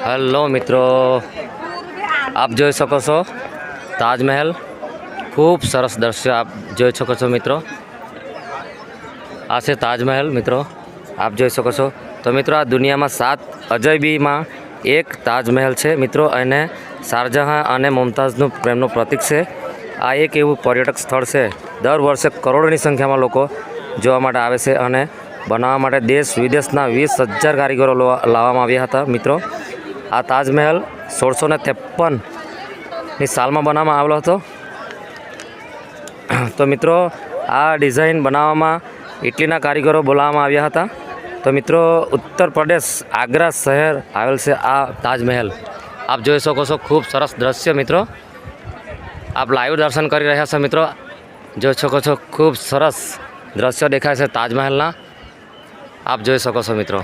Hello मित्रों, आप જોઈ શકો છો તાજમહેલ। खूब सरस दृश्य आप જોઈ શકો છો मित्रों। आ છે તાજમહેલ मित्रों, आप જોઈ શકો છો। तो मित्रों आ दुनिया में 7 अजयबी में एक ताजमहल है मित्रों, अने शारजहाँ और मुमताज़नु प्रेमनु प्रतीक है। आ एक एवं पर्यटक स्थल है, दर वर्षे करोड़ों संख्या में लोग जोवा माटे आवे छे अने बनावा माटे देश विदेशना 20,000 कारीगरों लाववामां आव्या हता मित्रों। आ ताजमहल 1653 ની સાલમાં બનાવવામાં આવેલો હતો। તો મિત્રો આ ડિઝાઇન બનાવવામાં ઇટલીના કારીગરો બોલાવવામાં આવ્યા હતા। તો મિત્રો ઉત્તર પ્રદેશ આગ્રા શહેર આવેલ છે આ તાજમહેલ। આપ જોઈ શકો છો ખૂબ સરસ દ્રશ્ય મિત્રો, આપ લાઈવ દર્શન કરી રહ્યા છો મિત્રો। જોઈ શકો છો ખૂબ સરસ દ્રશ્ય દેખાય છે તાજમહેલના, આપ જોઈ શકો છો મિત્રો।